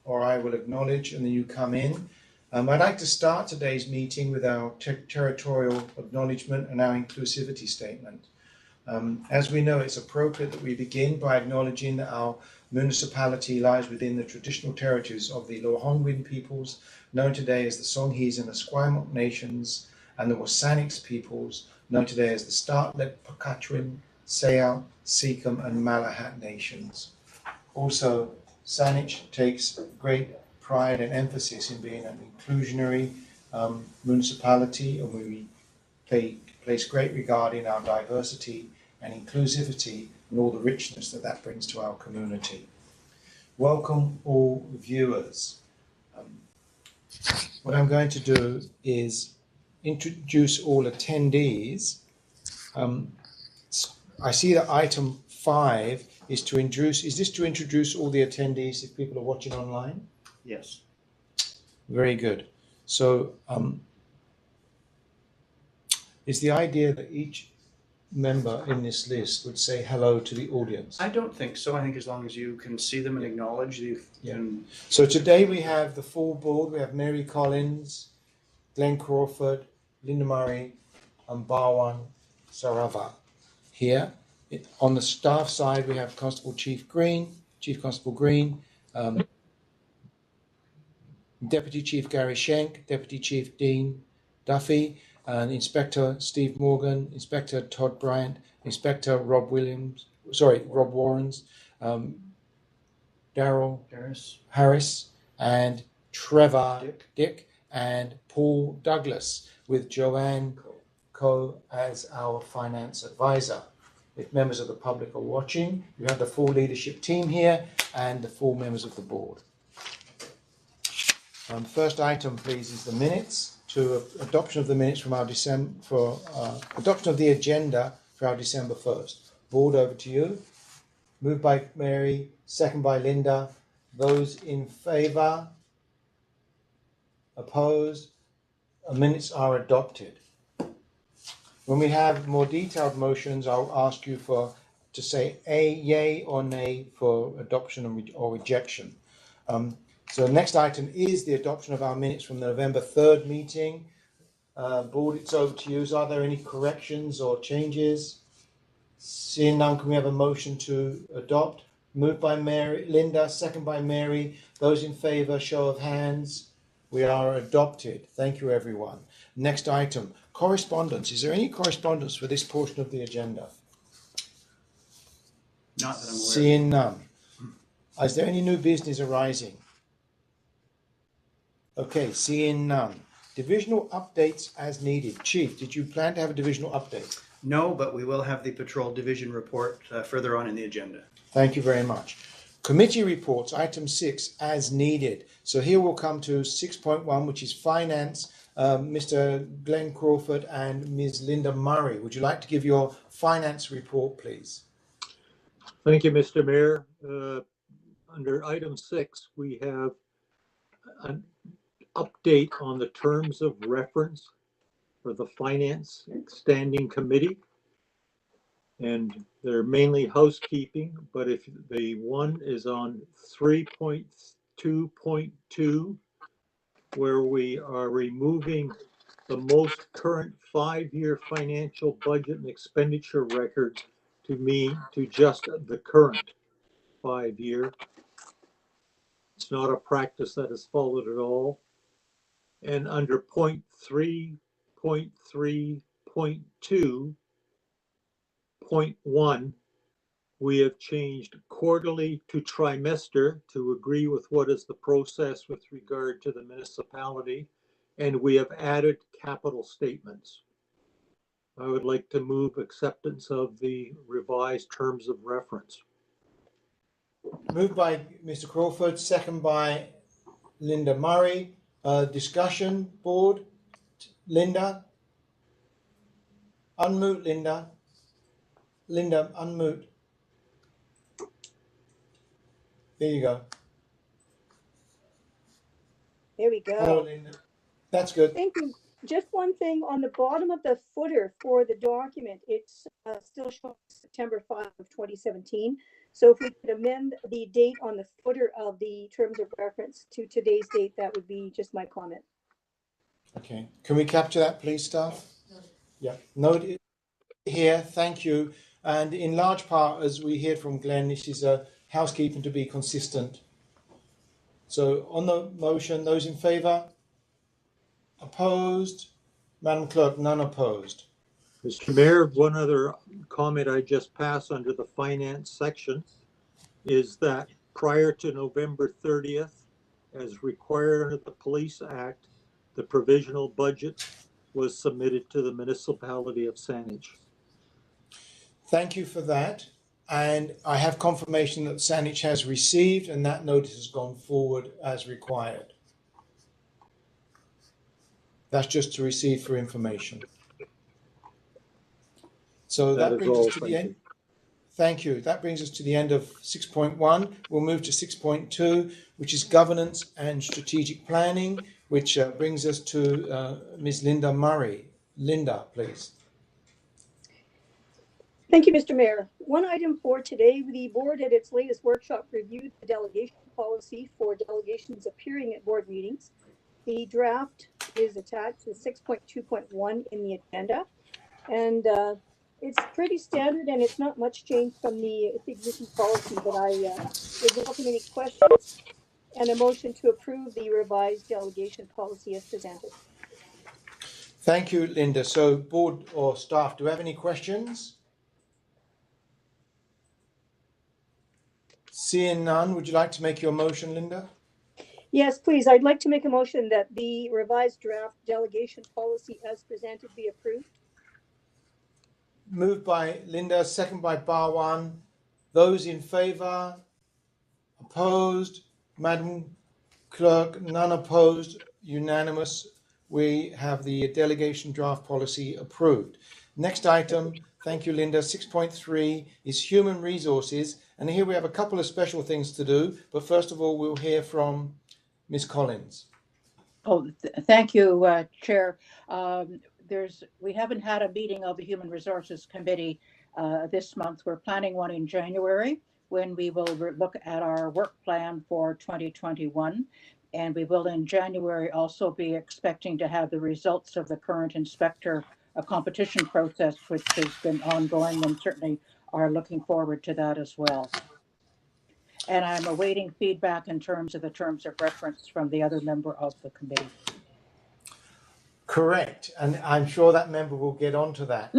or I will acknowledge, and then you come in. I'd like to start today's meeting with our territorial acknowledgement and our inclusivity statement. As we know, it's appropriate that we begin by acknowledging that our municipality lies within the traditional territories of the Lohongrin peoples, known today as the Songhees and the Esquimalt nations, and the Saanich peoples, known today as the Startlet, Pukatrin, Sayal, Seacom, and Malahat nations. Also, Saanich takes great pride and emphasis in being an inclusionary municipality, and we place great regard in our diversity and inclusivity and all the richness that brings to our community. Welcome all viewers. What I'm going to do is introduce all attendees. I see that item 5 is to introduce. Is this to introduce all the attendees if people are watching online? Yes. Very good. So is the idea that each member in this list would say hello to the audience? I don't think so. I think as long as you can see them and acknowledge you. Yeah. So today we have the full board. We have Mary Collins, Glenn Crawford, Linda Murray, and Barwan Sarava here. On the staff side, we have Chief Constable Green, Deputy Chief Gary Schenk, Deputy Chief Dean Duffy, and Inspector Steve Morgan, Inspector Todd Bryant, Inspector Rob Warrens, Daryl Harris, and Trevor Dick, and Paul Douglas, with Joanne Coe as our finance advisor. If members of the public are watching, you have the full leadership team here and the full members of the board. First item, please, is the minutes. To adoption of the minutes from our adoption of the agenda for our December 1st. Board, over to you. Moved by Mary, second by Linda. Those in favour? Opposed? Minutes are adopted. When we have more detailed motions, I'll ask you to say yay or nay for adoption or rejection. So the next item is the adoption of our minutes from the November 3rd meeting. Board, it's over to you. Are there any corrections or changes? Seeing none, can we have a motion to adopt? Moved by Linda, second by Mary. Those in favour, show of hands. We are adopted. Thank you, everyone. Next item, correspondence. Is there any correspondence for this portion of the agenda? Not that I'm aware of. Seeing none. Is there any new business arising? Okay, seeing none. Divisional updates as needed. Chief, did you plan to have a divisional update? No, but we will have the patrol division report further on in the agenda. Thank you very much. Committee reports, item 6, as needed. So here we'll come to 6.1, which is finance. Mr. Glenn Crawford and Ms. Linda Murray, would you like to give your finance report, please? Thank you, Mr. Mayor. Under item 6, we have an update on the terms of reference for the Finance Standing Committee. And they're mainly housekeeping, but if the one is on 3.2.2, where we are removing the most current 5-year financial budget and expenditure records to just the current 5-year. It's not a practice that is followed at all. And under 0.3.3.2.1, we have changed quarterly to trimester to agree with what is the process with regard to the municipality, and we have added capital statements. I would like to move acceptance of the revised terms of reference. Moved by Mr. Crawford, second by Linda Murray. Discussion, board. Linda? Unmute, Linda. Linda, unmute. There you go. There we go. Hello, Linda. That's good. Thank you. Just one thing on the bottom of the footer for the document, it's still showing September 5 of 2017. So if we could amend the date on the footer of the terms of reference to today's date, that would be just my comment. Okay, can we capture that, please, staff? Yeah, note here, thank you. And in large part, as we heard from Glenn, this is a housekeeping to be consistent. So on the motion, those in favour? Opposed? Madam Clerk, none opposed. Mr. Mayor, one other comment I just passed under the finance section is that prior to November 30th, as required under the Police Act, the provisional budget was submitted to the municipality of Saanich. Thank you for that. And I have confirmation that Saanich has received and that notice has gone forward as required. That's just to receive for information. So that brings us to the end. Thank you. That brings us to the end of 6.1. We'll move to 6.2, which is governance and strategic planning, which brings us to Ms. Linda Murray. Linda, please. Thank you, Mr. Mayor. One item for today, the board at its latest workshop reviewed the delegation policy for delegations appearing at board meetings. The draft is attached to 6.2.1 in the agenda. And it's pretty standard and it's not much change from the existing policy, but I would welcome any questions and a motion to approve the revised delegation policy as presented. Thank you, Linda. So board or staff, do you have any questions? Seeing none, would you like to make your motion, Linda? Yes, please. I'd like to make a motion that the revised draft delegation policy as presented be approved. Moved by Linda, second by Barwan. Those in favour? Opposed? Madam Clerk, none opposed, unanimous. We have the delegation draft policy approved. Next item, thank you, Linda. 6.3 is human resources. And here we have a couple of special things to do. But first of all, we'll hear from Ms. Collins. Thank you, Chair. We haven't had a meeting of the Human Resources Committee this month. We're planning one in January when we will look at our work plan for 2021. And we will in January also be expecting to have the results of the current inspector competition process, which has been ongoing, and certainly are looking forward to that as well. And I'm awaiting feedback in terms of the terms of reference from the other member of the committee. Correct. And I'm sure that member will get onto that.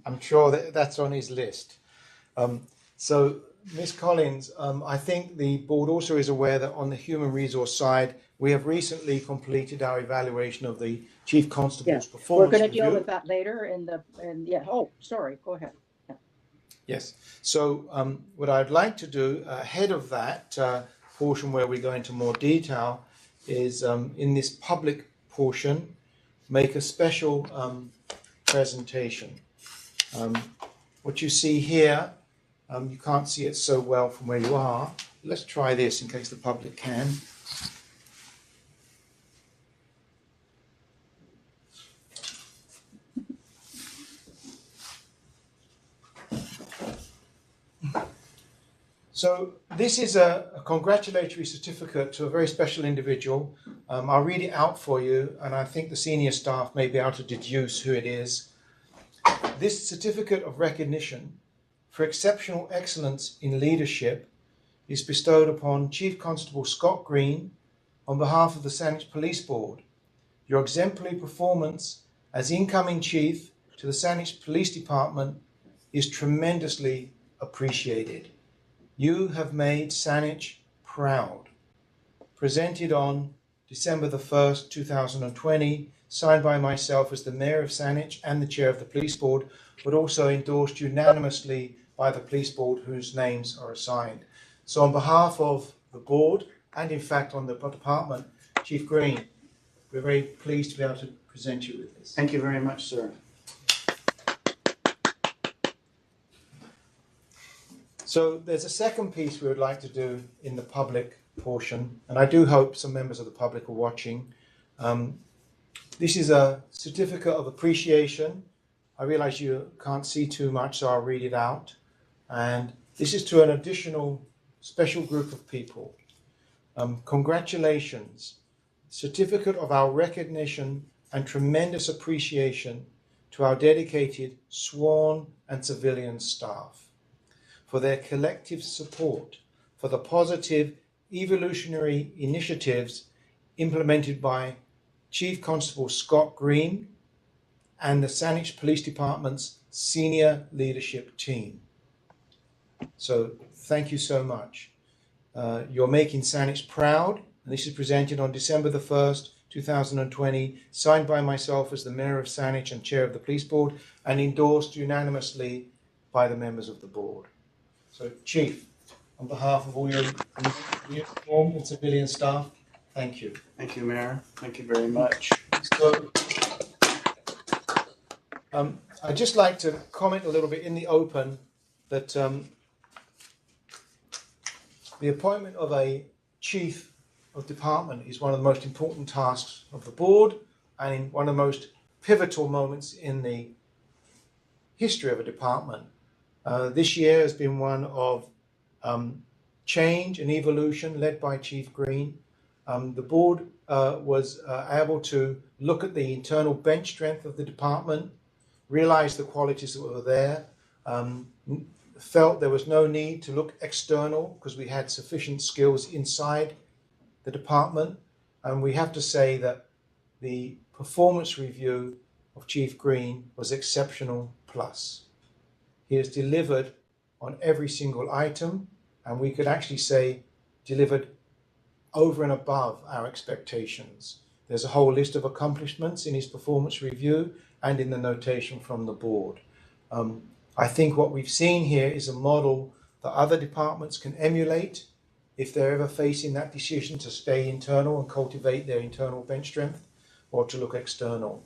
I'm sure that's on his list. So, Ms. Collins, I think the board also is aware that on the human resource side, we have recently completed our evaluation of the Chief Constable's performance. We're going to deal with that later oh, sorry, go ahead. Yeah. Yes. So what I'd like to do ahead of that portion where we go into more detail is in this public portion, make a special presentation. What you see here, you can't see it so well from where you are. Let's try this in case the public can. So this is a congratulatory certificate to a very special individual. I'll read it out for you, and I think the senior staff may be able to deduce who it is. This certificate of recognition for exceptional excellence in leadership is bestowed upon Chief Constable Scott Green on behalf of the Saanich Police Board. Your exemplary performance as incoming Chief to the Saanich Police Department is tremendously appreciated. You have made Saanich proud. Presented on December the 1st, 2020, signed by myself as the Mayor of Saanich and the Chair of the Police Board, but also endorsed unanimously by the Police Board whose names are assigned. So on behalf of the Board, and in fact on the department, Chief Green, we're very pleased to be able to present you with this. Thank you very much, sir. So there's a second piece we would like to do in the public portion, and I do hope some members of the public are watching. This is a certificate of appreciation. I realize you can't see too much, so I'll read it out. And This is to an additional special group of people. Congratulations. Certificate of our recognition and tremendous appreciation to our dedicated sworn and civilian staff for their collective support for the positive evolutionary initiatives implemented by Chief Constable Scott Green and the Saanich Police Department's senior leadership team. So thank you so much. You're making Saanich proud, and this is presented on December the 1st, 2020, signed by myself as the Mayor of Saanich and Chair of the Police Board, and endorsed unanimously by the members of the board. So, Chief, on behalf of all your uniformed and civilian staff, thank you. Thank you, Mayor. Thank you very much. So, I'd just like to comment a little bit in the open that the appointment of a chief of department is one of the most important tasks of the board and in one of the most pivotal moments in the history of a department. This year has been one of change and evolution led by Chief Green. The board was able to look at the internal bench strength of the department, realize the qualities that were there, felt there was no need to look external because we had sufficient skills inside the department. And we have to say that the performance review of Chief Green was exceptional plus. He has delivered on every single item, and we could actually say delivered over and above our expectations. There's a whole list of accomplishments in his performance review and in the notation from the board. I think what we've seen here is a model that other departments can emulate if they're ever facing that decision to stay internal and cultivate their internal bench strength or to look external.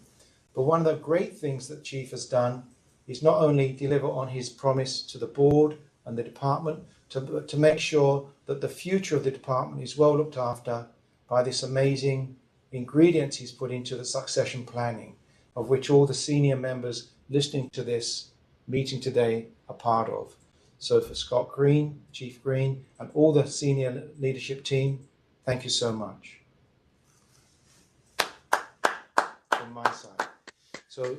But one of the great things that Chief has done is not only deliver on his promise to the board and the department to make sure that the future of the department is well looked after by this amazing ingredients he's put into the succession planning, of which all the senior members listening to this meeting today are part of. So for Scott Green, Chief Green, and all the senior leadership team, thank you so much from my side. So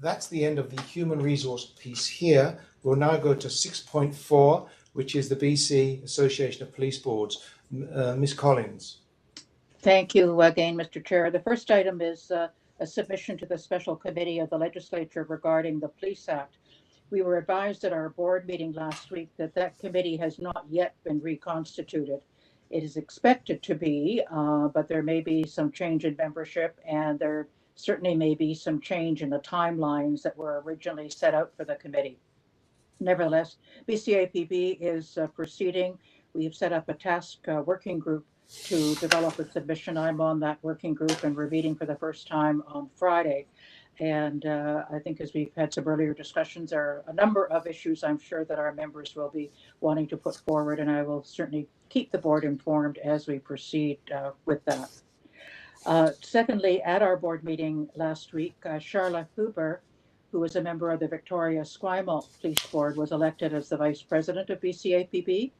that's the end of the human resource piece here. We'll now go to 6.4, which is the BC Association of Police Boards. Ms. Collins. Thank you again, Mr. Chair. The first item is a submission to the special committee of the legislature regarding the Police Act. We were advised at our board meeting last week that that committee has not yet been reconstituted. It is expected to be, but there may be some change in membership, and there certainly may be some change in the timelines that were originally set out for the committee. Nevertheless, BCAPB is proceeding. We have set up a task working group to develop a submission. I'm on that working group, and we're meeting for the first time on Friday. And I think as we've had some earlier discussions, there are a number of issues I'm sure that our members will be wanting to put forward, and I will certainly keep the board informed as we proceed with that. Secondly, at our board meeting last week, Charlotte Huber, who is a member of the Victoria Esquimalt Police Board, was elected as the Vice President of BCAPB.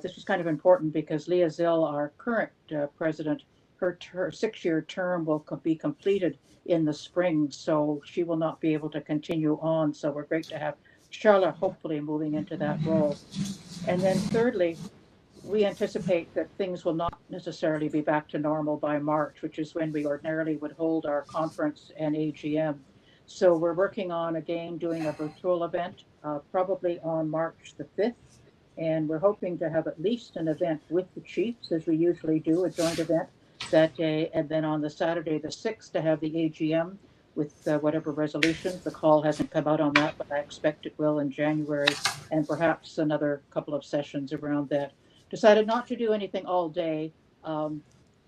This was kind of important because Leah Zill, our current president, her 6-year term will be completed in the spring, so she will not be able to continue on. So we're great to have Charlotte hopefully moving into that role. And then thirdly, we anticipate that things will not necessarily be back to normal by March, which is when we ordinarily would hold our conference and AGM. So we're working on, again, doing a virtual event, probably on March the 5th. And we're hoping to have at least an event with the chiefs, as we usually do, a joint event that day. And then on the Saturday the 6th to have the AGM with whatever resolutions. The call hasn't come out on that, but I expect it will in January, and perhaps another couple of sessions around that. Decided not to do anything all day.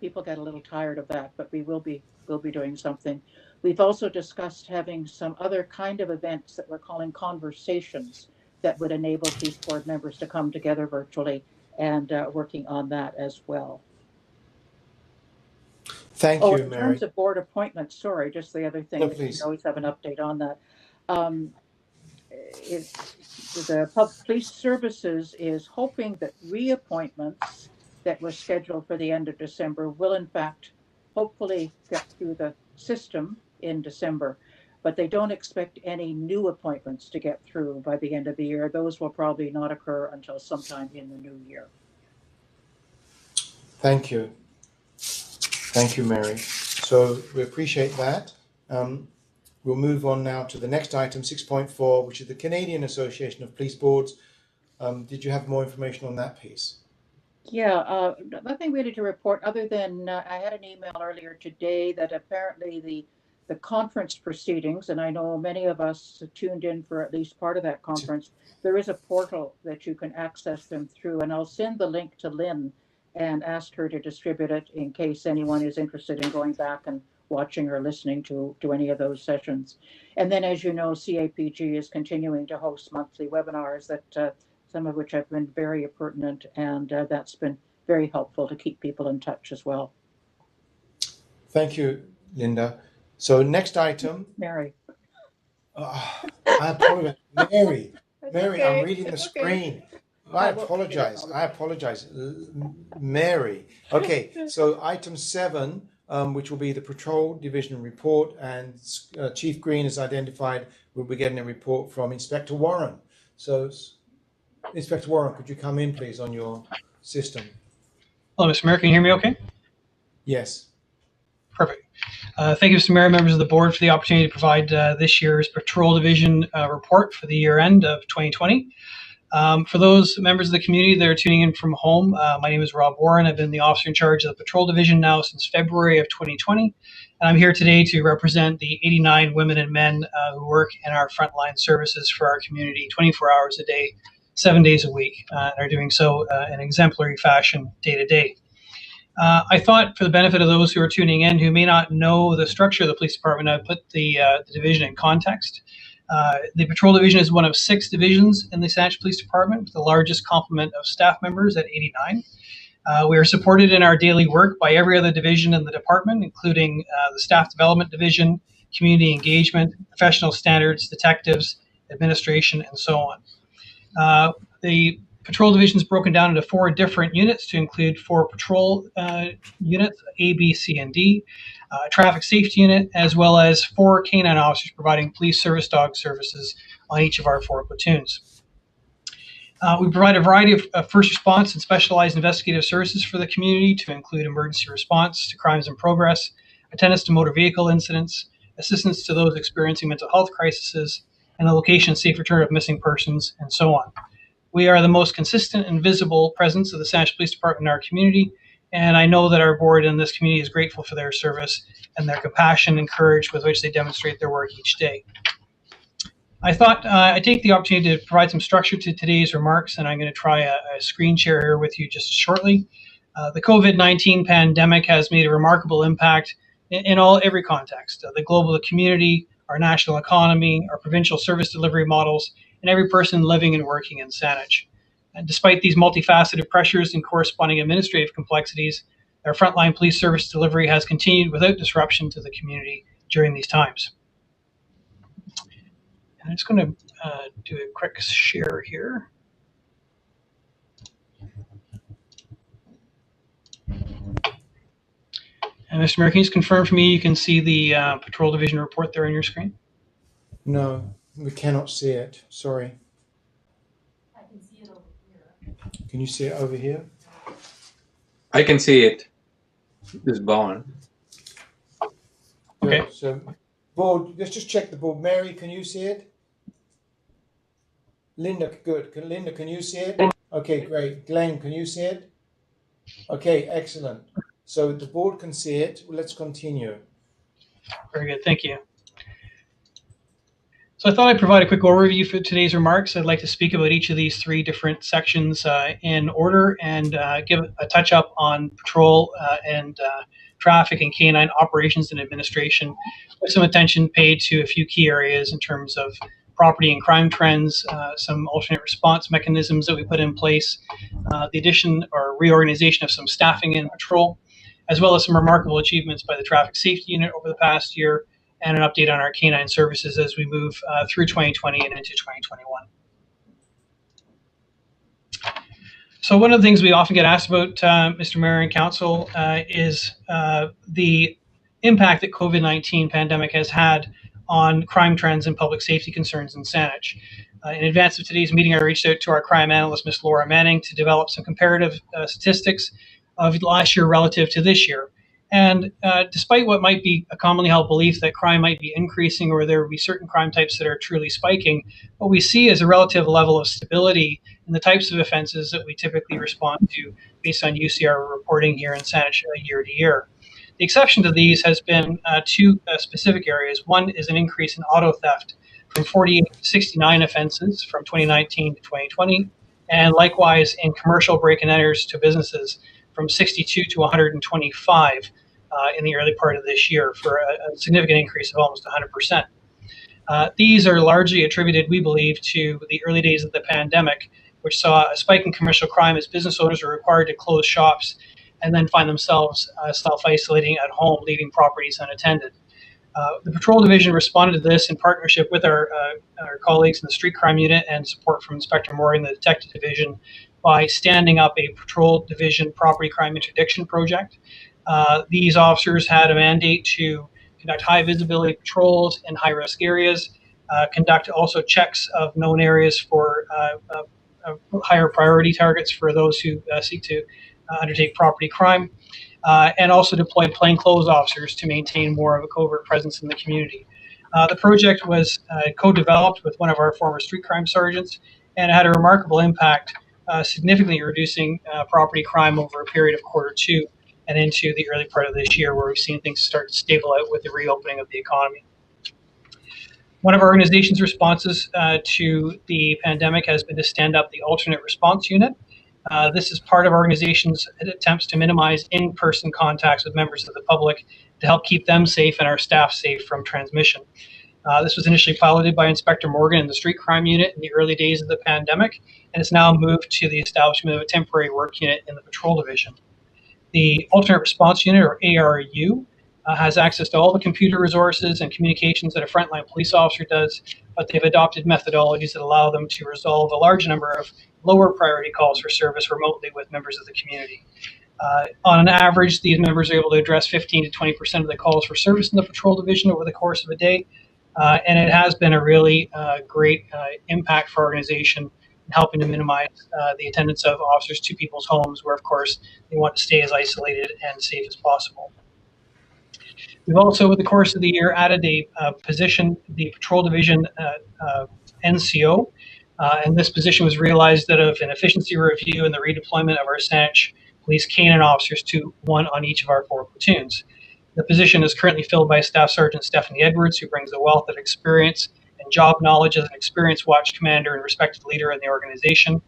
People get a little tired of that, but we will be doing something. We've also discussed having some other kind of events that we're calling conversations that would enable police board members to come together virtually, and working on that as well. Thank you, in Mary. terms of board appointments, sorry, just the other thing, No, we please. always have an update on that. the Public Police Services is hoping that reappointments that were scheduled for the end of December will in fact hopefully get through the system in December, but they don't expect any new appointments to get through by the end of the year. Those will probably not occur until sometime in the new year. Thank you. Thank you, Mary. So we appreciate that. We'll move on now to the next item, 6.4, which is the Canadian Association of Police Boards. Did you have more information on that piece? Yeah, nothing really to report other than I had an email earlier today that apparently the conference proceedings, and I know many of us tuned in for at least part of that conference, there is a portal that you can access them through, and I'll send the link to Lynn and ask her to distribute it in case anyone is interested in going back and watching or listening to any of those sessions. And then, as you know, CAPG is continuing to host monthly webinars that some of which have been very pertinent, and that's been very helpful to keep people in touch as well. Thank you, Linda. So next item. Mary. I apologize. Mary, Okay. I'm reading the It's screen. okay. I apologize. Mary. Okay, so item 7, which will be the Patrol Division report, and Chief Green has identified we'll be getting a report from Inspector Warren. So, Inspector Warren, could you come in, please, on your system? Hello, Mr. Mayor. Can you hear me okay? Yes. Perfect. Thank you, Mr. Mayor, members of the board, for the opportunity to provide this year's Patrol Division report for the year end of 2020. For those members of the community that are tuning in from home, my name is Rob Warren. I've been the officer in charge of the Patrol Division now since February of 2020. And I'm here today to represent the 89 women and men who work in our frontline services for our community 24 hours a day, 7 days a week, and are doing so in exemplary fashion day to day. I thought, for the benefit of those who are tuning in who may not know the structure of the police department, I'd put the division in context. The Patrol Division is one of 6 divisions in the Saanich Police Department, with the largest complement of staff members at 89. We are supported in our daily work by every other division in the department, including the Staff Development Division, Community Engagement, Professional Standards, Detectives, Administration, and so on. The Patrol Division is broken down into 4 different units to include 4 patrol units, A, B, C, and D, a traffic safety unit, as well as 4 canine officers providing police service dog services on each of our 4 platoons. We provide a variety of first response and specialized investigative services for the community to include emergency response to crimes in progress, attendance to motor vehicle incidents, assistance to those experiencing mental health crises, and the location and safe return of missing persons, and so on. We are the most consistent and visible presence of the Saanich Police Department in our community, and I know that our board and this community is grateful for their service and their compassion and courage with which they demonstrate their work each day. I thought I'd take the opportunity to provide some structure to today's remarks, and I'm going to try a screen share here with you just shortly. The COVID-19 pandemic has made a remarkable impact in every context, the global community, our national economy, our provincial service delivery models, and every person living and working in Saanich. And despite these multifaceted pressures and corresponding administrative complexities, our frontline police service delivery has continued without disruption to the community during these times. And I'm just going to do a quick share here. And Mr. Mayor, can you just confirm for me you can see the Patrol Division report there on your screen? No, we cannot see it. Sorry. I can see it over here. Can you see it over here? I can see it. This bone. Okay. Good. So, board, let's just check the board. Mary, can you see it? Linda, good. Linda, can you see it? Okay, great. Glenn, can you see it? Okay, excellent. So the board can see it. Let's continue. Very good, thank you. So I thought I'd provide a quick overview for today's remarks. I'd like to speak about each of these 3 different sections in order, and give a touch up on patrol and traffic and canine operations and administration, with some attention paid to a few key areas in terms of property and crime trends, some alternate response mechanisms that we put in place, the addition or reorganization of some staffing in patrol, as well as some remarkable achievements by the traffic safety unit over the past year, and an update on our canine services as we move through 2020 and into 2021. So one of the things we often get asked about, Mr. Mayor and Council, is the impact that COVID-19 pandemic has had on crime trends and public safety concerns in Saanich. In advance of today's meeting, I reached out to our crime analyst, Ms. Laura Manning, to develop some comparative statistics of last year relative to this year. And despite what might be a commonly held belief that crime might be increasing or there would be certain crime types that are truly spiking, what we see is a relative level of stability in the types of offenses that we typically respond to based on UCR reporting here in Saanich year to year. The exception to these has been two specific areas. One is an increase in auto theft from 48 to 69 offenses from 2019 to 2020, and likewise in commercial break and enters to businesses from 62 to 125 in the early part of this year, for a significant increase of almost 100%. These are largely attributed, we believe, to the early days of the pandemic, which saw a spike in commercial crime as business owners were required to close shops and then find themselves self-isolating at home, leaving properties unattended. The Patrol Division responded to this in partnership with our colleagues in the Street Crime Unit and support from Inspector Morgan, the Detective Division, by standing up a Patrol Division Property Crime Interdiction Project. These officers had a mandate to conduct high visibility patrols in high risk areas, conduct also checks of known areas for higher priority targets for those who seek to undertake property crime, and also deploy plainclothes officers to maintain more of a covert presence in the community. The project was co-developed with one of our former street crime sergeants and had a remarkable impact, significantly reducing property crime over a period of Q2 and into the early part of this year, where we've seen things start to stable out with the reopening of the economy. One of our organization's responses to the pandemic has been to stand up the alternate response unit. This is part of our organization's attempts to minimize in-person contacts with members of the public to help keep them safe and our staff safe from transmission. This was initially piloted by Inspector Morgan in the Street Crime Unit in the early days of the pandemic, and it's now moved to the establishment of a temporary work unit in the Patrol Division. The Alternate Response Unit, or ARU, has access to all the computer resources and communications that a frontline police officer does, but they've adopted methodologies that allow them to resolve a large number of lower priority calls for service remotely with members of the community. On an average, these members are able to address 15 to 20% of the calls for service in the Patrol Division over the course of a day, and it has been a really great impact for our organization in helping to minimize the attendance of officers to people's homes, where of course they want to stay as isolated and safe as possible. We've also, over the course of the year, added a position, the Patrol Division NCO, and this position was realized out of an efficiency review and the redeployment of our Saanich Police CANINE officers to one on each of our 4 platoons. The position is currently filled by Staff Sergeant Stephanie Edwards, who brings a wealth of experience and job knowledge as an experienced watch commander and respected leader in the organization.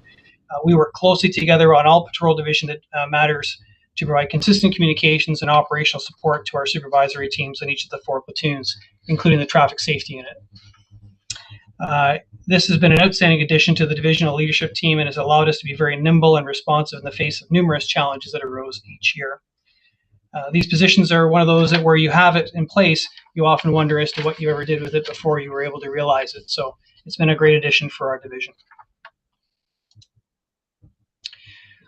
We work closely together on all Patrol Division matters to provide consistent communications and operational support to our supervisory teams in each of the 4 platoons, including the Traffic Safety Unit. This has been an outstanding addition to the divisional leadership team and has allowed us to be very nimble and responsive in the face of numerous challenges that arose each year. These positions are one of those that where you have it in place, you often wonder as to what you ever did with it before you were able to realize it. So it's been a great addition for our division.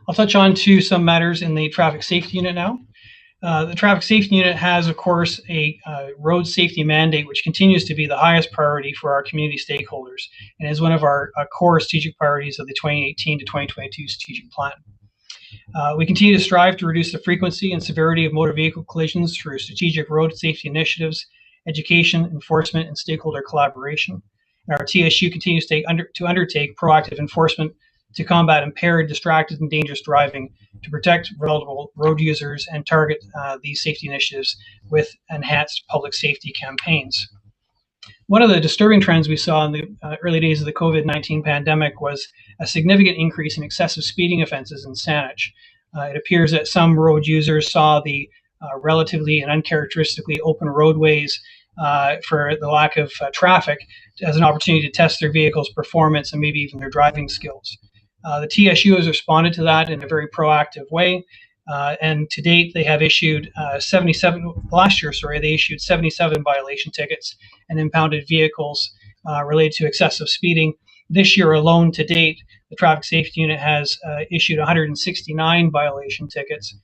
I'll touch on to some matters in the Traffic Safety Unit now. The Traffic Safety Unit has, of course, a road safety mandate, which continues to be the highest priority for our community stakeholders and is one of our core strategic priorities of the 2018 to 2022 strategic plan. We continue to strive to reduce the frequency and severity of motor vehicle collisions through strategic road safety initiatives, education, enforcement, and stakeholder collaboration. And our TSU continues to undertake proactive enforcement to combat impaired, distracted, and dangerous driving, to protect vulnerable road users and target these safety initiatives with enhanced public safety campaigns. One of the disturbing trends we saw in the early days of the COVID-19 pandemic was a significant increase in excessive speeding offenses in Saanich. It appears that some road users saw the relatively and uncharacteristically open roadways for the lack of traffic as an opportunity to test their vehicle's performance and maybe even their driving skills. The TSU has responded to that in a very proactive way. And to date, they have issued 77, last year, sorry, they issued 77 violation tickets and impounded vehicles related to excessive speeding. This year alone, to date, the Traffic Safety Unit has issued 169 violation tickets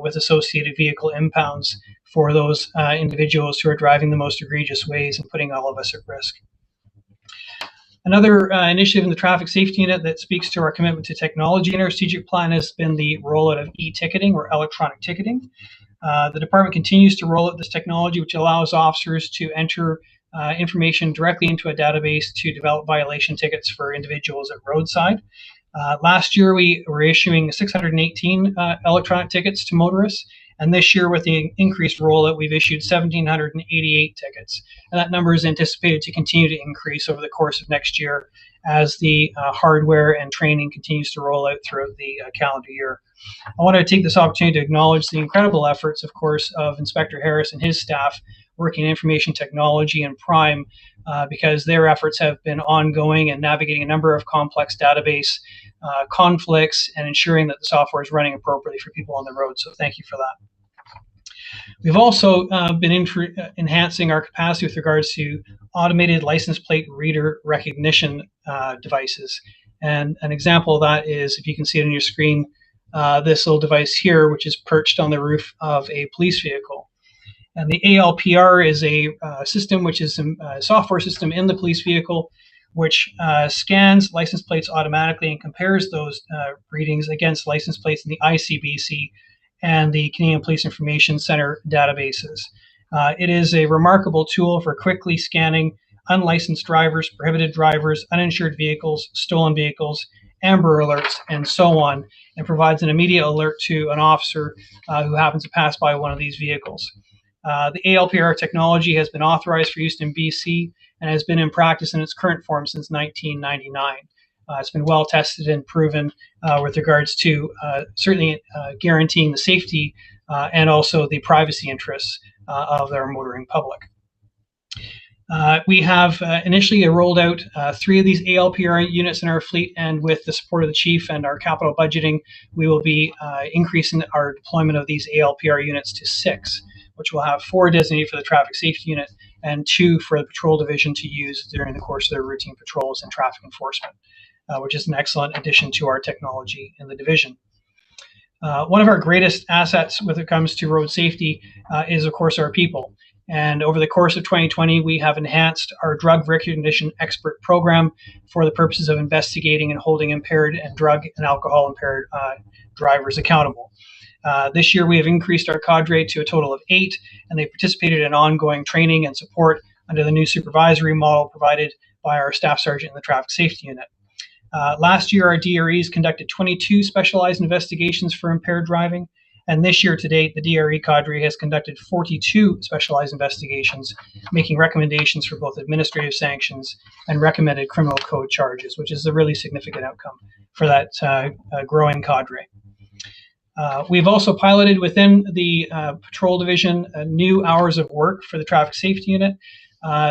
with associated vehicle impounds for those individuals who are driving the most egregious ways and putting all of us at risk. Another initiative in the Traffic Safety Unit that speaks to our commitment to technology in our strategic plan has been the rollout of e-ticketing or electronic ticketing. The department continues to roll out this technology, which allows officers to enter information directly into a database to develop violation tickets for individuals at roadside. Last year, we were issuing 618 electronic tickets to motorists, and this year, with the increased rollout, we've issued 1,788 tickets. And that number is anticipated to continue to increase over the course of next year as the hardware and training continues to roll out throughout the calendar year. I want to take this opportunity to acknowledge the incredible efforts, of course, of Inspector Harris and his staff working in information technology and Prime, because their efforts have been ongoing and navigating a number of complex database conflicts and ensuring that the software is running appropriately for people on the road. So thank you for that. We've also been enhancing our capacity with regards to automated license plate reader recognition devices. And an example of that is, if you can see it on your screen, this little device here, which is perched on the roof of a police vehicle. And the ALPR is a system which is a software system in the police vehicle, which scans license plates automatically and compares those readings against license plates in the ICBC and the Canadian Police Information Center databases. It is a remarkable tool for quickly scanning unlicensed drivers, prohibited drivers, uninsured vehicles, stolen vehicles, Amber Alerts, and so on, and provides an immediate alert to an officer who happens to pass by one of these vehicles. The ALPR technology has been authorized for use in BC and has been in practice in its current form since 1999. It's been well tested and proven with regards to certainly guaranteeing the safety and also the privacy interests of their motoring public. We have initially rolled out 3 of these ALPR units in our fleet, and with the support of the chief and our capital budgeting, we will be increasing our deployment of these ALPR units to 6, which will have 4 designated for the Traffic Safety Unit and 2 for the Patrol Division to use during the course of their routine patrols and traffic enforcement, which is an excellent addition to our technology in the division. One of our greatest assets when it comes to road safety is, of course, our people. And over the course of 2020, we have enhanced our drug recognition expert program for the purposes of investigating and holding impaired and drug and alcohol impaired drivers accountable. This year, we have increased our cadre to a total of 8, and they participated in ongoing training and support under the new supervisory model provided by our staff sergeant in the Traffic Safety Unit. Last year, our DREs conducted 22 specialized investigations for impaired driving, and this year to date, the DRE cadre has conducted 42 specialized investigations, making recommendations for both administrative sanctions and recommended criminal code charges, which is a really significant outcome for that growing cadre. We've also piloted within the Patrol Division new hours of work for the Traffic Safety Unit.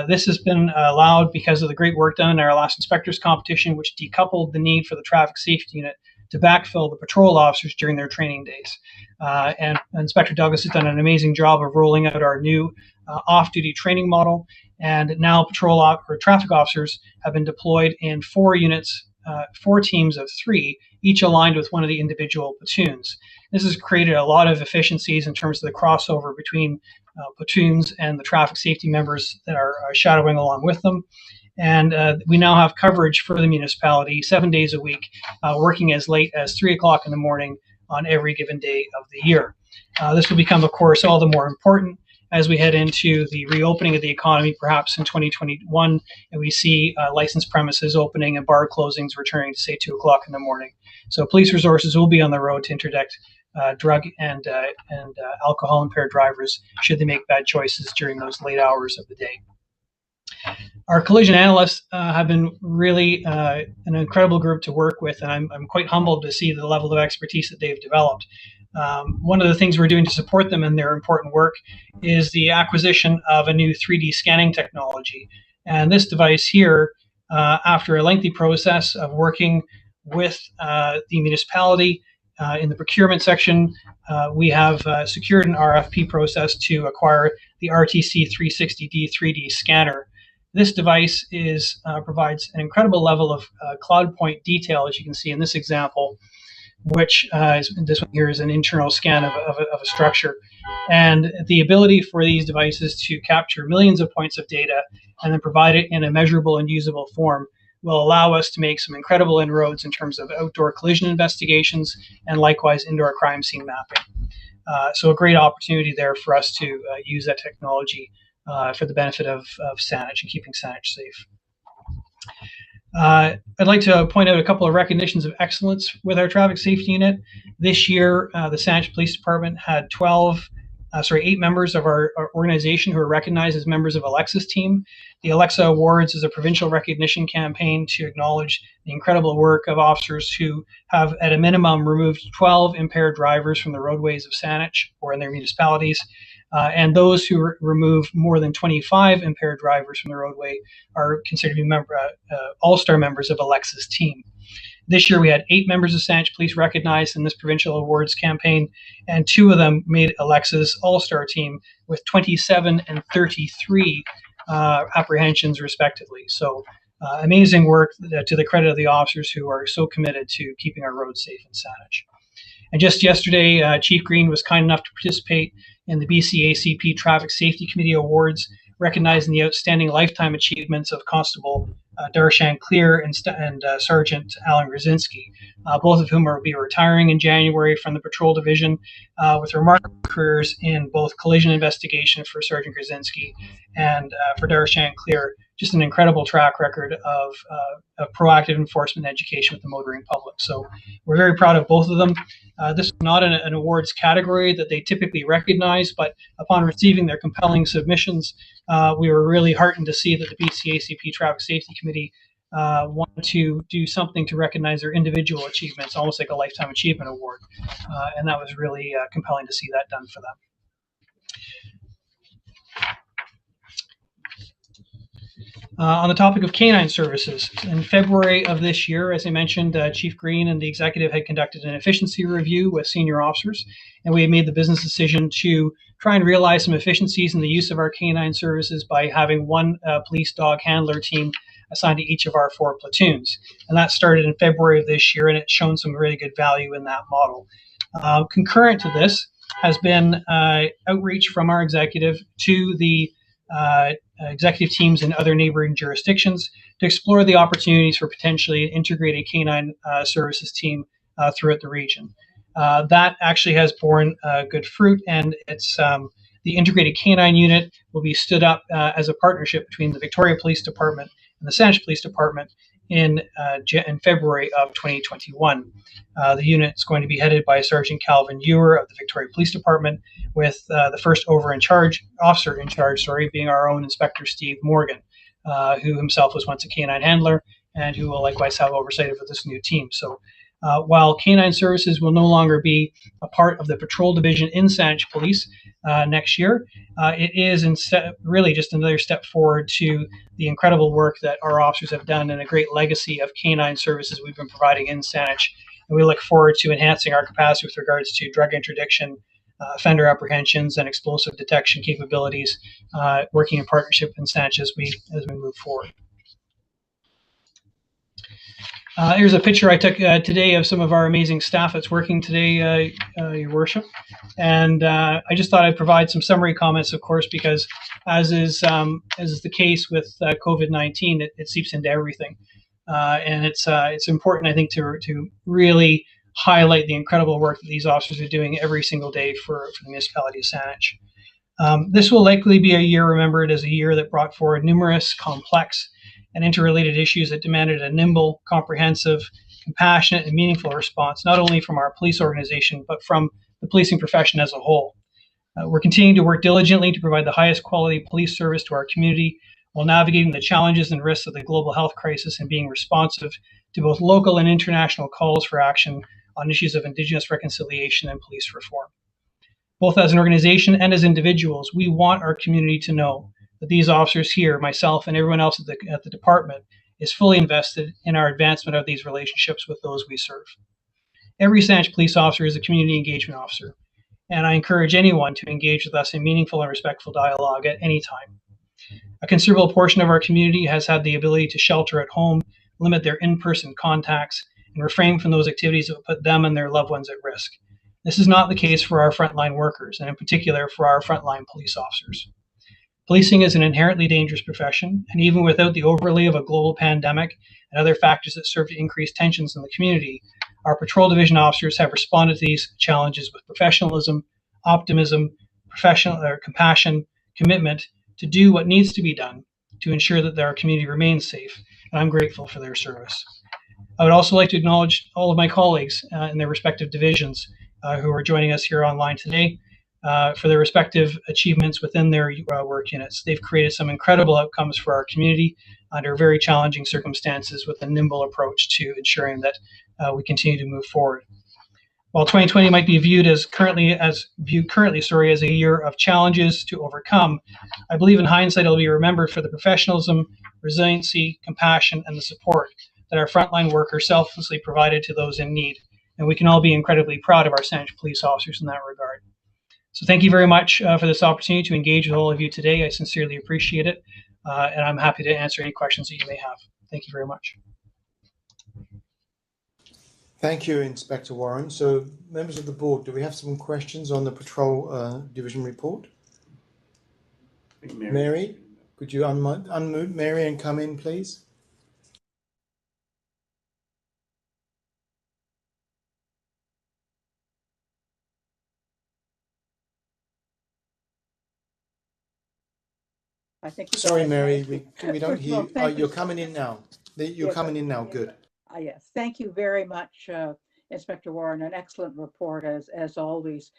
This has been allowed because of the great work done in our last inspectors competition, which decoupled the need for the Traffic Safety Unit to backfill the patrol officers during their training days. And Inspector Douglas has done an amazing job of rolling out our new off-duty training model. And now traffic officers have been deployed in 4 units, 4 teams of 3, each aligned with one of the individual platoons. This has created a lot of efficiencies in terms of the crossover between platoons and the traffic safety members that are shadowing along with them. And we now have coverage for the municipality 7 days a week, working as late as 3 o'clock in the morning on every given day of the year. This will become, of course, all the more important as we head into the reopening of the economy, perhaps in 2021, and we see licensed premises opening and bar closings returning to, say, 2 o'clock in the morning. So police resources will be on the road to interdict drug and alcohol impaired drivers should they make bad choices during those late hours of the day. Our collision analysts have been really an incredible group to work with, and I'm quite humbled to see the level of expertise that they've developed. One of the things we're doing to support them in their important work is the acquisition of a new 3D scanning technology. And this device here, after a lengthy process of working with the municipality in the procurement section, we have secured an RFP process to acquire the RTC 360D 3D scanner. This device provides an incredible level of cloud point detail, as you can see in this example, which this one here is an internal scan of a structure. And the ability for these devices to capture millions of points of data and then provide it in a measurable and usable form will allow us to make some incredible inroads in terms of outdoor collision investigations and likewise indoor crime scene mapping. So a great opportunity there for us to use that technology for the benefit of Saanich and keeping Saanich safe. I'd like to point out a couple of recognitions of excellence with our traffic safety unit. This year, the Saanich Police Department had 8 members of our organization who are recognized as members of Alexa's team. The Alexa Awards is a provincial recognition campaign to acknowledge the incredible work of officers who have, at a minimum, removed 12 impaired drivers from the roadways of Saanich or in their municipalities. And those who remove more than 25 impaired drivers from the roadway are considered to be all-star members of Alexa's team. This year we had 8 members of Saanich Police recognized in this provincial awards campaign, and 2 of them made Alexa's all-star team with 27 and 33 apprehensions respectively. So amazing work to the credit of the officers who are so committed to keeping our roads safe in Saanich. And just yesterday, Chief Green was kind enough to participate in the BCACP Traffic Safety Committee Awards, recognizing the outstanding lifetime achievements of Constable Darshan Clear and Sergeant Alan Grzinski, both of whom will be retiring in January from the Patrol Division with remarkable careers in both collision investigation for Sergeant Grzinski and for Darshan Clear, just an incredible track record of proactive enforcement education with the motoring public. So we're very proud of both of them. This is not an awards category that they typically recognize, but upon receiving their compelling submissions, we were really heartened to see that the BCACP Traffic Safety Committee wanted to do something to recognize their individual achievements, almost like a Lifetime Achievement Award. And that was really compelling to see that done for them. On the topic of canine services, in February of this year, as I mentioned, Chief Green and the executive had conducted an efficiency review with senior officers, and we had made the business decision to try and realize some efficiencies in the use of our canine services by having one police dog handler team assigned to each of our 4 platoons. And that started in February of this year, and it's shown some really good value in that model. Concurrent to this has been outreach from our executive to the executive teams in other neighboring jurisdictions to explore the opportunities for potentially an integrated canine services team throughout the region. That actually has borne good fruit, and it's the integrated canine unit will be stood up as a partnership between the Victoria Police Department and the Saanich Police Department in February of 2021. The unit is going to be headed by Sergeant Calvin Ewer of the Victoria Police Department, with the first officer in charge, being our own Inspector Steve Morgan, who himself was once a canine handler and who will likewise have oversight of this new team. So while canine services will no longer be a part of the patrol division in Saanich Police next year, it is really just another step forward to the incredible work that our officers have done and a great legacy of canine services we've been providing in Saanich. And we look forward to enhancing our capacity with regards to drug interdiction, offender apprehensions, and explosive detection capabilities, working in partnership in Saanich as we move forward. Here's a picture I took today of some of our amazing staff that's working today, Your Worship. And I just thought I'd provide some summary comments, of course, because as is the case with COVID-19, it seeps into everything. And it's important, I think, to really highlight the incredible work that these officers are doing every single day for the municipality of Saanich. This will likely be a year remembered as a year that brought forward numerous complex and interrelated issues that demanded a nimble, comprehensive, compassionate, and meaningful response, not only from our police organization, but from the policing profession as a whole. We're continuing to work diligently to provide the highest quality police service to our community while navigating the challenges and risks of the global health crisis and being responsive to both local and international calls for action on issues of Indigenous reconciliation and police reform. Both as an organization and as individuals, we want our community to know that these officers here, myself and everyone else at the department, is fully invested in our advancement of these relationships with those we serve. every Saanich police officer is a community engagement officer, and I encourage anyone to engage with us in meaningful and respectful dialogue at any time. A considerable portion of our community has had the ability to shelter at home, limit their in-person contacts, and refrain from those activities that would put them and their loved ones at risk. This is not the case for our frontline workers, and in particular for our frontline police officers. Policing is an inherently dangerous profession, and even without the overlay of a global pandemic and other factors that serve to increase tensions in the community, our patrol division officers have responded to these challenges with professionalism, optimism, compassion, commitment to do what needs to be done to ensure that our community remains safe, and I'm grateful for their service. I would also like to acknowledge all of my colleagues in their respective divisions who are joining us here online today for their respective achievements within their work units. They've created some incredible outcomes for our community under very challenging circumstances with a nimble approach to ensuring that we continue to move forward. While 2020 might be viewed currently as a year of challenges to overcome, I believe in hindsight it'll be remembered for the professionalism, resiliency, compassion, and the support that our frontline workers selflessly provided to those in need. And we can all be incredibly proud of our Saanich police officers in that regard. So thank you very much for this opportunity to engage with all of you today. I sincerely appreciate it, and I'm happy to answer any questions that you may have. Thank you very much. Thank you, Inspector Warren. So, members of the board, do we have some questions on the patrol division report? Mary, could you unmute Mary and come in, please? I think. Sorry, Mary, we don't hear you. Well, You're coming in now. You're coming in now. Good. Yes, thank you very much, Inspector Warren. An excellent report as always.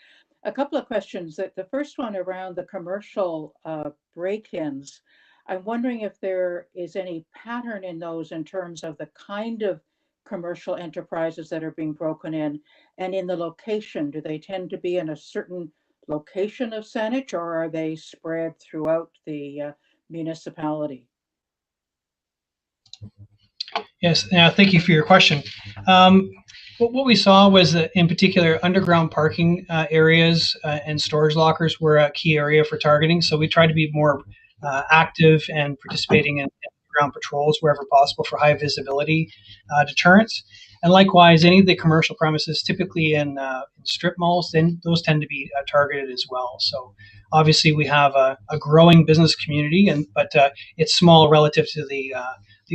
A couple of questions. The first one around the commercial break-ins. I'm wondering if there is any pattern in those in terms of the kind of commercial enterprises that are being broken in, and in the location. Do they tend to be in a certain location of Saanich, or are they spread throughout the municipality? Yes, thank you for your question. What we saw was that, in particular, underground parking areas and storage lockers were a key area for targeting. So we tried to be more active and participating in ground patrols wherever possible for high visibility deterrence. And likewise, any of the commercial premises, typically in strip malls, then those tend to be targeted as well. So obviously, we have a growing business community, but it's small relative to the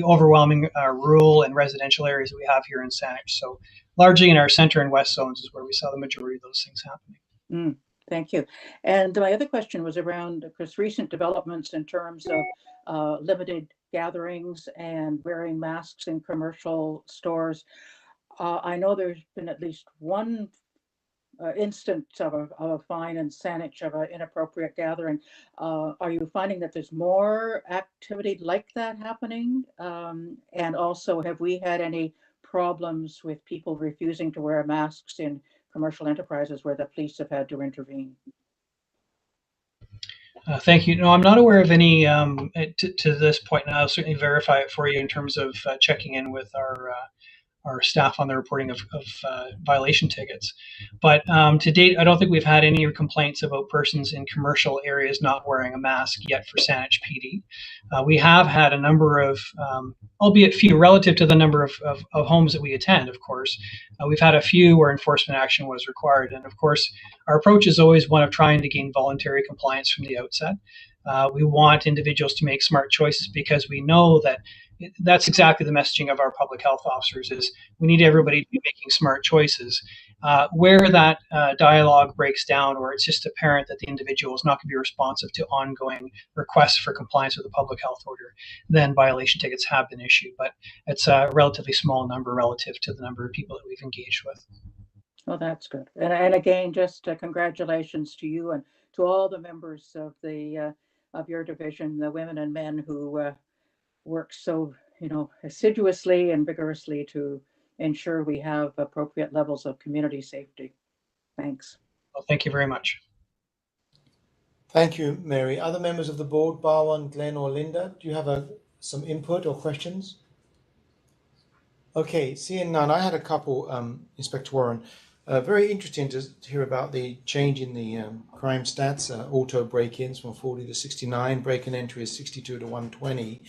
overwhelming rural and residential areas that we have here in Saanich. So largely in our center and west zones is where we saw the majority of those things happening. Thank you. And my other question was around, of course, recent developments in terms of limited gatherings and wearing masks in commercial stores. I know there's been at least one instance of a fine in Saanich of an inappropriate gathering. Are you finding that there's more activity like that happening? And also, have we had any problems with people refusing to wear masks in commercial enterprises where the police have had to intervene? Thank you. No, I'm not aware of any to this point, and I'll certainly verify it for you in terms of checking in with our staff on the reporting of violation tickets. But to date, I don't think we've had any complaints about persons in commercial areas not wearing a mask yet for Saanich PD. We have had a number of, albeit few relative to the number of homes that we attend, of course. We've had a few where enforcement action was required. And of course, our approach is always one of trying to gain voluntary compliance from the outset. We want individuals to make smart choices because we know that that's exactly the messaging of our public health officers is we need everybody to be making smart choices. Where that dialogue breaks down or it's just apparent that the individual is not going to be responsive to ongoing requests for compliance with the public health order, then violation tickets have been issued. But it's a relatively small number relative to the number of people that we've engaged with. Well, that's good. And again, just congratulations to you and to all the members of your division, the women and men who work so assiduously and vigorously to ensure we have appropriate levels of community safety. Thanks. Well, thank you very much. Thank you, Mary. Other members of the board, Barwon, Glenn or Linda, do you have some input or questions? Okay, seeing none, I had a couple, Inspector Warren. Very interesting to hear about the change in the crime stats, auto break-ins from 40 to 69, break and entry is 62 to 120.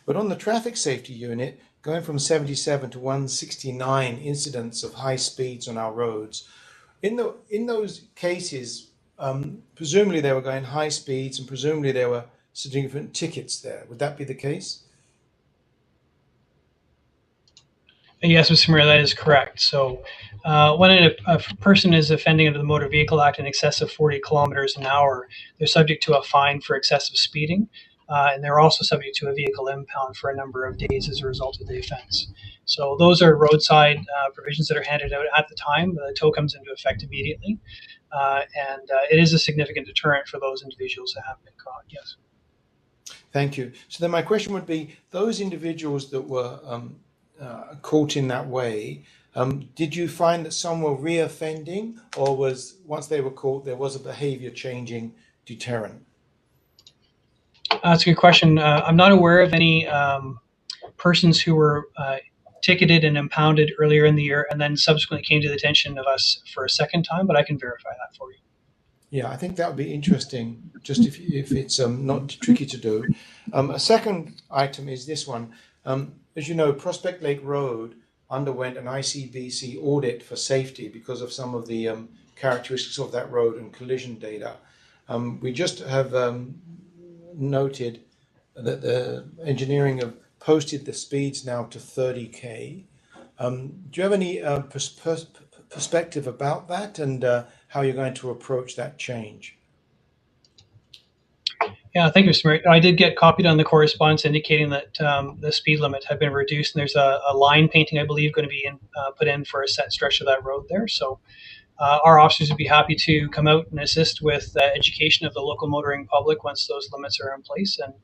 But on the traffic safety unit, going from 77 to 169 incidents of high speeds on our roads, in those cases, presumably they were going high speeds and presumably there were significant tickets there. Would that be the case? Yes, Mr. Mayor, that is correct. So when a person is offending under the Motor Vehicle Act in excess of 40 kilometers an hour, they're subject to a fine for excessive speeding, and they're also subject to a vehicle impound for a number of days as a result of the offense. So those are roadside provisions that are handed out at the time. The tow comes into effect immediately, and it is a significant deterrent for those individuals that have been caught, yes. Thank you. So then my question would be, those individuals that were caught in that way, did you find that some were re-offending, or was, once they were caught, there was a behavior changing deterrent? That's a good question. I'm not aware of any persons who were ticketed and impounded earlier in the year and then subsequently came to the attention of us for a second time, but I can verify that for you. Yeah, I think that would be interesting, just if it's not tricky to do. A second item is this one. As you know, Prospect Lake Road underwent an ICBC audit for safety because of some of the characteristics of that road and collision data. We just have noted that the engineering have posted the speeds now to 30k. Do you have any perspective about that and how you're going to approach that change? Yeah, thank you, Mr. Mayor. I did get copied on the correspondence indicating that the speed limit had been reduced, and there's a line painting, I believe, going to be put in for a set stretch of that road there. So our officers would be happy to come out and assist with education of the local motoring public once those limits are in place, and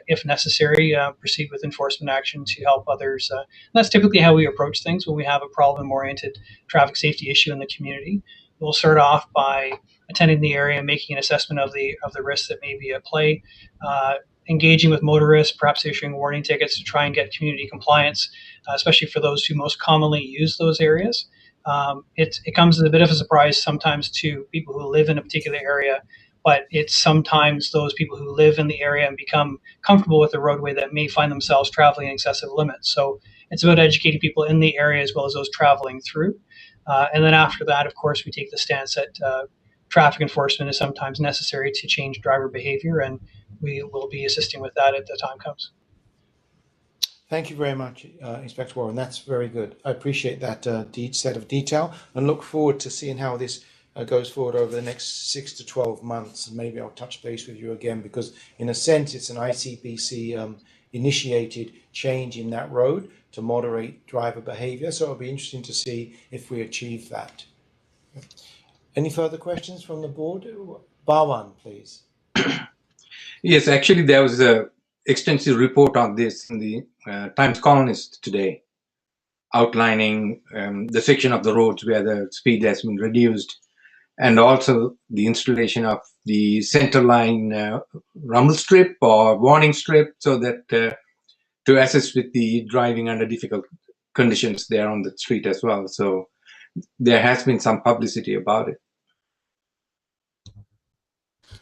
if necessary, proceed with enforcement action to help others. That's typically how we approach things when we have a problem-oriented traffic safety issue in the community. We'll start off by attending the area and making an assessment of the risks that may be at play, engaging with motorists, perhaps issuing warning tickets to try and get community compliance, especially for those who most commonly use those areas. It comes as a bit of a surprise sometimes to people who live in a particular area, but it's sometimes those people who live in the area and become comfortable with the roadway that may find themselves traveling in excessive limits. So it's about educating people in the area as well as those traveling through. And then after that, of course, we take the stance that traffic enforcement is sometimes necessary to change driver behavior, and we will be assisting with that as the time comes. Thank you very much, Inspector Warren. That's very good. I appreciate that set of detail and look forward to seeing how this goes forward over the next 6 to 12 months. And maybe I'll touch base with you again because, in a sense, it's an ICBC initiated change in that road to moderate driver behavior. So it'll be interesting to see if we achieve that. Any further questions from the board? Barwan, please. Yes, actually, there was a extensive report on this in the Times Colonist today, outlining the section of the roads where the speed has been reduced, and also the installation of the centerline rumble strip or warning strip, so that to assist with the driving under difficult conditions there on the street as well. So there has been some publicity about it.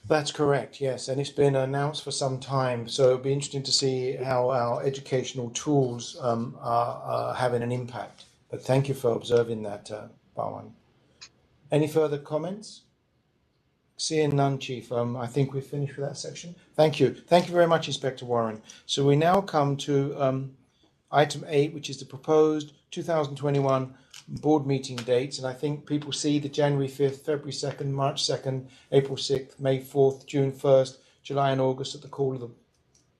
That's correct, yes, and it's been announced for some time, so it'll be interesting to see how our educational tools are having an impact. But thank you for observing that, Barwan. Any further comments? Seeing none, Chief, I think we've finished with that section. Thank you. Thank you very much, Inspector Warren. So we now come to item 8, which is the proposed 2021 board meeting dates, and I think people see the January 5th, February 2nd, March 2nd, April 6th, May 4th, June 1st, July and August at the call of the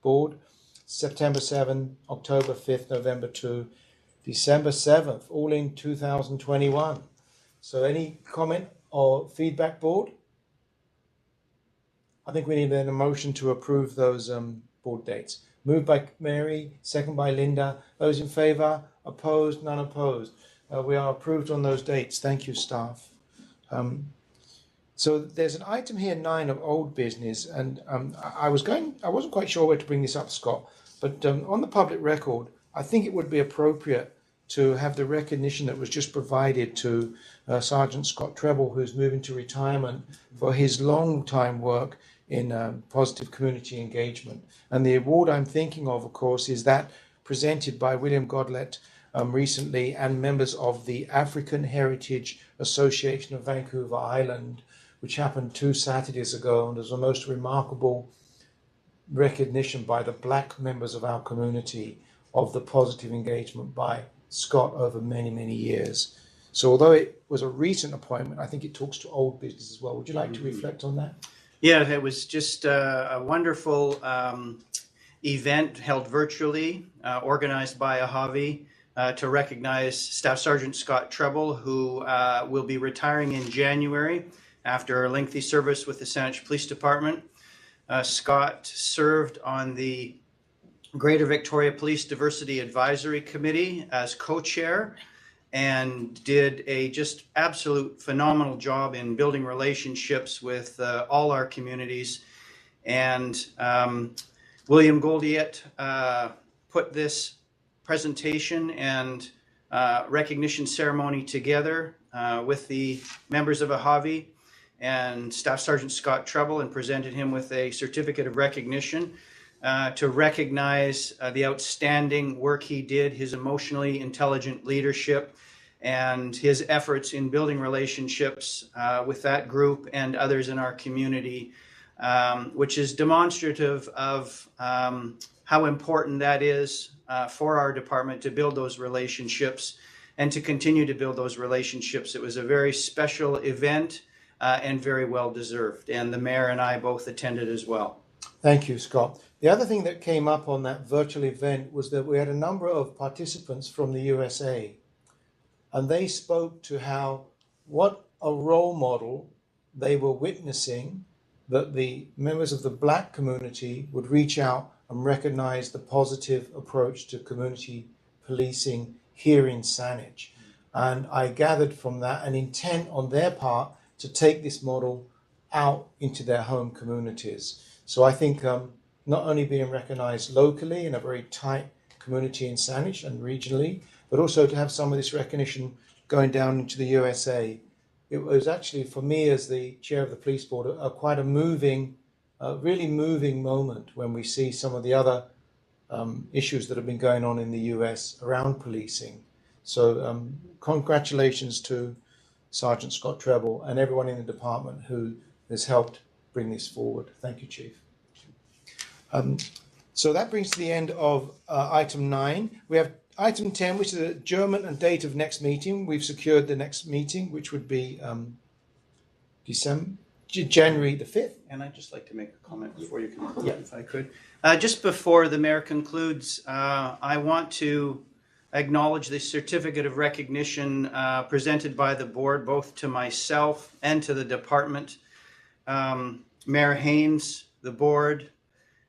board, September 7th, October 5th, November 2, December 7th, all in 2021. So any comment or feedback, board? I think we need then a motion to approve those board dates. Moved by Mary, second by Linda. Those in favour? Opposed? None opposed. We are approved on those dates. Thank you, staff. So there's an item here 9 of old business, and I wasn't quite sure where to bring this up, Scott, but on the public record, I think it would be appropriate to have the recognition that was just provided to Sergeant Scott Treble, who's moving to retirement, for his long time work in positive community engagement. And the award I'm thinking of course, is that presented by William Godlet recently, and members of the African Heritage Association of Vancouver Island, which happened 2 Saturdays ago, and was the most remarkable recognition by the Black members of our community of the positive engagement by Scott over many, many years. So although it was a recent appointment, I think it talks to old business as well. Would you like to reflect on that? Yeah, it was just a wonderful event held virtually, organized by AHAVI, to recognize Staff Sergeant Scott Treble, who will be retiring in January after a lengthy service with the Saanich Police Department. Scott served on the Greater Victoria Police Diversity Advisory Committee as co-chair, and did a just absolute phenomenal job in building relationships with all our communities. And William Goldiet put this presentation and recognition ceremony together with the members of AHAVI and Staff Sergeant Scott Treble, and presented him with a certificate of recognition to recognize the outstanding work he did, his emotionally intelligent leadership, and his efforts in building relationships with that group and others in our community, which is demonstrative of how important that is for our department to build those relationships and to continue to build those relationships. It was a very special event and very well deserved, and the mayor and I both attended as well. Thank you, Scott. The other thing that came up on that virtual event was that we had a number of participants from the USA, and they spoke to what a role model they were witnessing, that the members of the Black community would reach out and recognize the positive approach to community policing here in Saanich. And I gathered from that an intent on their part to take this model out into their home communities. So I think not only being recognized locally in a very tight community in Saanich and regionally, but also to have some of this recognition going down into the USA. It was actually, for me as the chair of the police board, quite a moving, really moving moment when we see some of the other issues that have been going on in the US around policing. So congratulations to Sergeant Scott Treble and everyone in the department who has helped bring this forward. Thank you, Chief. So that brings to the end of item 9. We have item 10, which is the adjournment and date of next meeting. We've secured the next meeting, which would be January the 5th. And I'd just like to make a comment before you conclude, Yeah. if I could. Just before the mayor concludes, I want to acknowledge the certificate of recognition presented by the board, both to myself and to the department. Mayor Haynes, the board,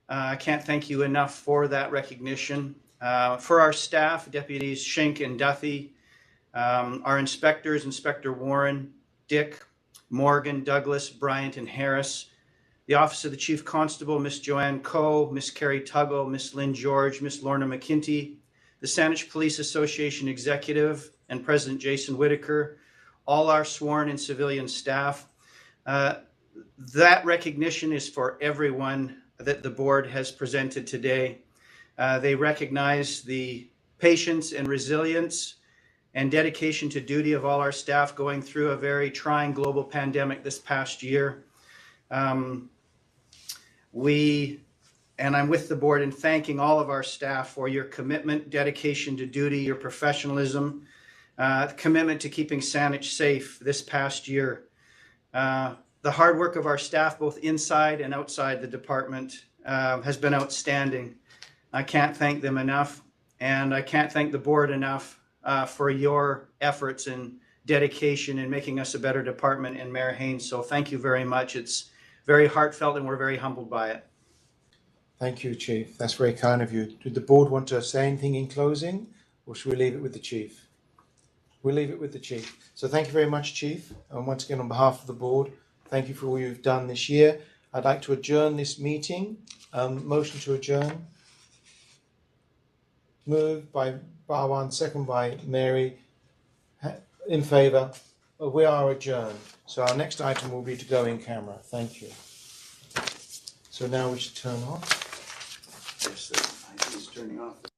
I can't thank you enough for that recognition. For our staff, Deputies Schenk and Duffy, our inspectors, Inspector Warren, Dick, Morgan, Douglas, Bryant, and Harris, the Office of the Chief Constable, Miss Joanne Coe, Miss Carrie Tuggle, Miss Lynn George, Miss Lorna McKinty, the Saanich Police Association Executive and President Jason Whitaker, all our sworn and civilian staff. That recognition is for everyone that the board has presented today. They recognize the patience and resilience and dedication to duty of all our staff going through a very trying global pandemic this past year. And I'm with the board in thanking all of our staff for your commitment, dedication to duty, your professionalism, commitment to keeping Saanich safe this past year. The hard work of our staff, both inside and outside the department, has been outstanding. I can't thank them enough, and I can't thank the board enough for your efforts and dedication in making us a better department, and Mayor Haynes. So thank you very much. It's very heartfelt, and we're very humbled by it. Thank you, Chief. That's very kind of you. Did the board want to say anything in closing, or should we leave it with the Chief? We'll leave it with the Chief. So thank you very much, Chief. And once again, on behalf of the board, thank you for all you've done this year. I'd like to adjourn this meeting. Motion to adjourn. Moved by Barwan, second by Mary. In favour? We are adjourned. So our next item will be to go in camera. Thank you. So now we should turn off. Yes, I think it's turning off.